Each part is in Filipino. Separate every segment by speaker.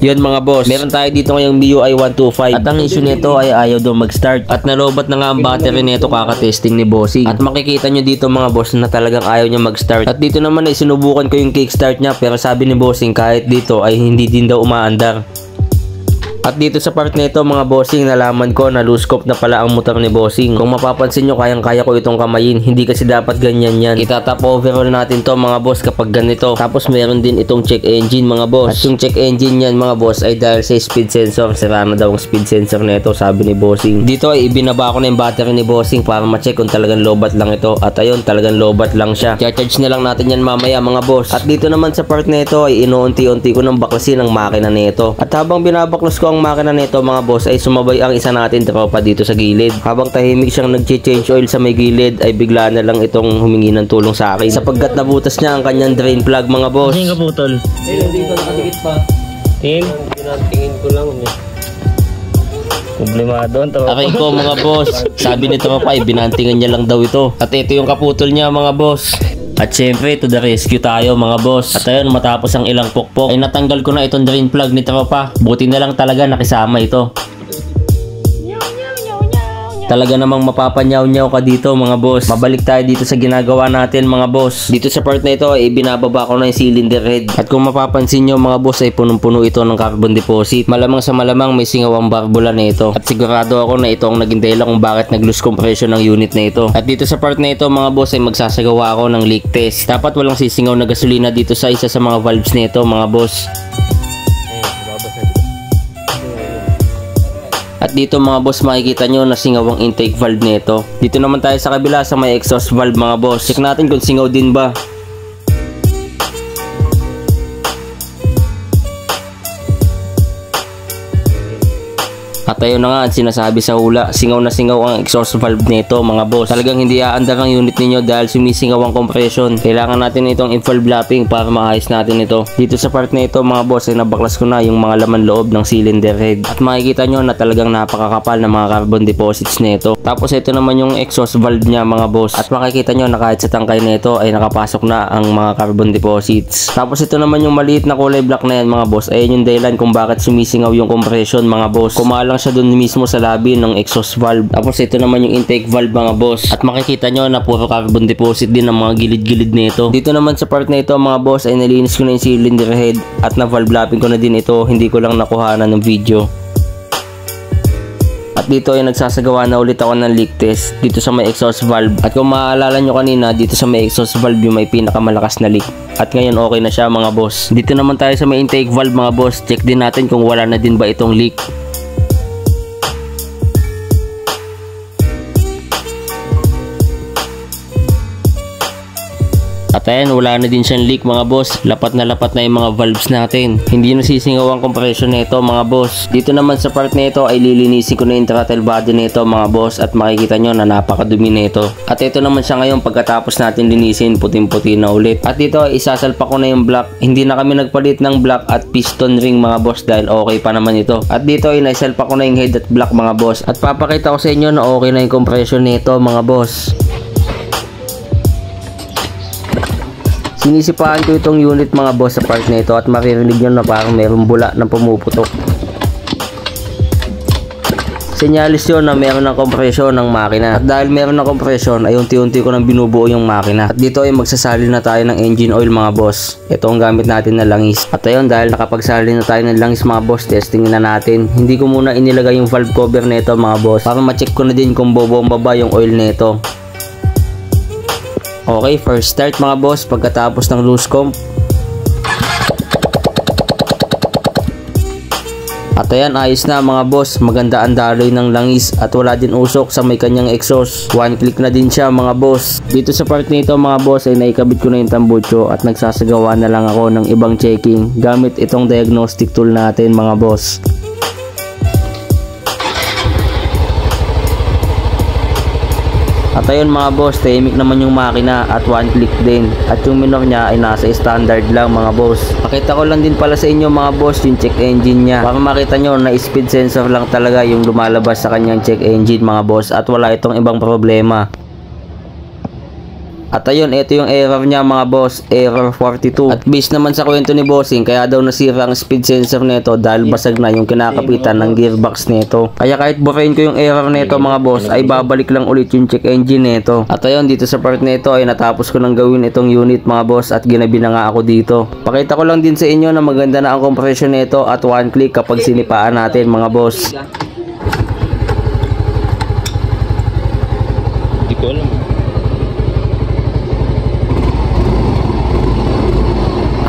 Speaker 1: Yun mga boss, meron tayo dito ngayong MIUI 125 at ang issue nito ay ayaw daw mag-start at nalobat na nga ang battery nito kaka-testing ni bossing. At makikita nyo dito mga boss na talagang ayaw niya mag-start. At dito naman ay sinubukan ko yung kickstart niya pero sabi ni bossing kahit dito ay hindi din daw umaandar. At dito sa part nito mga bossing, nalaman ko na loose scope na pala ang motor ni bossing. Kung mapapansin nyo, kayang-kaya ko itong kamayin. Hindi kasi dapat ganyan yan. Itatap overall natin to mga boss kapag ganito. Tapos meron din itong check engine mga boss. At yung check engine yan mga boss ay dahil sa speed sensor. Sira na daw ang speed sensor nito, sabi ni bossing. Dito ay ibinaba ko na yung battery ni bossing para ma-check kung talagang lobat lang ito. At ayun, talagang lobat lang siya. Charge na lang natin yan mamaya mga boss. At dito naman sa part nito ay inuunti-unti ko nang baklasin ang makina nito. At habang binabaklas ko ang makina nito mga boss ay sumabay ang isa natin tropa dito sa gilid. Habang tahimik siyang nag-change oil sa may gilid ay bigla na lang itong humingi ng tulong sa akin sapagkat nabutas niya ang kanyang drain plug mga boss.
Speaker 2: Hindi ka putol.
Speaker 1: Ayun, dito nakadikit pa.
Speaker 2: Tingin?
Speaker 1: Tingin ko lang.
Speaker 2: Problemado ang tropa.
Speaker 1: Aray ko mga boss, sabi ni tropa ay binantingan niya lang daw ito. At ito yung kaputol niya mga boss. At syempre to the rescue tayo mga boss. At ayun, matapos ang ilang pokpok ay natanggal ko na itong drain plug ni tropa. Buti na lang talaga nakisama ito. Talaga namang mapapanyaw-nyaw ka dito mga boss. Mabalik tayo dito sa ginagawa natin mga boss. Dito sa part na ito ay binababa ko na yung cylinder head. At kung mapapansin nyo mga boss ay punong-puno ito ng carbon deposit. Malamang sa malamang may singawang barbula na ito. At sigurado ako na ito ang naging dahilan kung bakit nag-loose compression ng unit na ito. At dito sa part na ito mga boss ay magsasagawa ako ng leak test. Dapat walang sisingaw na gasolina dito sa isa sa mga valves na ito mga boss. At dito mga boss makikita nyo na singaw ang intake valve nito. Dito naman tayo sa kabila sa may exhaust valve mga boss. Check natin kung singaw din ba. At ayun na nga ang sinasabi sa hula, singaw na singaw ang exhaust valve nito mga boss. Talagang hindi aandar ang unit ninyo dahil sumisingaw ang compression. Kailangan natin itong i-valve lapping para maayos natin ito. Dito sa part na ito mga boss ay nabaklas ko na yung mga laman loob ng cylinder head. At makikita nyo na talagang napakakapal na mga carbon deposits nito. Tapos ito naman yung exhaust valve niya mga boss. At makikita nyo na kahit sa tangkay nito ay nakapasok na ang mga carbon deposits. Tapos ito naman yung maliit na kulay black na yan mga boss. Ayun yung dahilan kung bakit sumisingaw yung compression mga boss. Kumalang siya dun mismo sa labi ng exhaust valve. Tapos ito naman yung intake valve mga boss. At makikita nyo na puro carbon deposit din ang mga gilid-gilid nito. Dito naman sa part na ito mga boss ay nalinis ko na yung cylinder head at na valve lapping ko na din ito. Hindi ko lang nakuhanan ng video. At dito ay nagsasagawa na ulit ako ng leak test dito sa may exhaust valve. At kung maaalala nyo kanina, dito sa may exhaust valve yung may pinakamalakas na leak. At ngayon okay na siya mga boss. Dito naman tayo sa may intake valve mga boss. Check din natin kung wala na din ba itong leak. At ayan, wala na din siyang leak mga boss. Lapat na yung mga valves natin. Hindi na sisingaw ang compression nito mga boss. Dito naman sa part nito ay lilinisin ko na yung throttle body nito mga boss. At makikita nyo na napakadumi nito. At ito naman siya ngayon pagkatapos natin linisin, puting-puti na ulit. At dito ay isasalpak ko na yung block. Hindi na kami nagpalit ng block at piston ring mga boss dahil okay pa naman ito. At dito ay naisalpak ko na yung head at block mga boss. At papakita ko sa inyo na okay na yung compression nito mga boss. Sinisipahan ko itong unit mga boss sa part na ito at maririnig nyo na parang mayroong bula na pumuputok. Senyalis yun na meron ng kompresyon ng makina. At dahil meron ng kompresyon ay unti-unti ko nang binubuo yung makina. At dito ay magsasali na tayo ng engine oil mga boss. Ito ang gamit natin na langis. At ayun, dahil nakapagsali na tayo ng langis mga boss, testingin na natin. Hindi ko muna inilagay yung valve cover nito mga boss para ma-check ko na din kung bobomba ba yung oil nito. Okay, first start mga boss pagkatapos ng loose comp. At ayan, ayos na mga boss. Maganda ang daloy ng langis at wala din usok sa may kanyang exhaust. One click na din siya mga boss. Dito sa part nito mga boss ay naikabit ko na yung tambucho at nagsasagawa na lang ako ng ibang checking gamit itong diagnostic tool natin mga boss. At ayun mga boss, tahimik naman yung makina at one click din. At yung minor niya ay nasa standard lang mga boss. Pakita ko lang din pala sa inyo mga boss yung check engine niya. Para makita nyo na speed sensor lang talaga yung lumalabas sa kanyang check engine mga boss. At wala itong ibang problema. At ayun, ito yung error niya mga boss, error 42. At based naman sa kwento ni bossing, kaya daw nasira ang speed sensor nito dahil basag na yung kinakapitan ng gearbox nito. Kaya kahit burahin ko yung error nito mga boss, ay babalik lang ulit yung check engine nito. At ayun, dito sa part nito ay natapos ko nang gawin itong unit mga boss at ginabi na nga ako dito. Pakita ko lang din sa inyo na maganda na ang compression nito at one click kapag sinipaan natin mga boss.
Speaker 2: Hindi ko alam.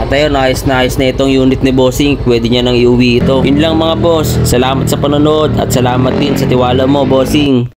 Speaker 1: At ayun, ayos na itong unit ni bossing. Pwede niya nang iuwi ito. Yun lang mga boss. Salamat sa panonood at salamat din sa tiwala mo bossing.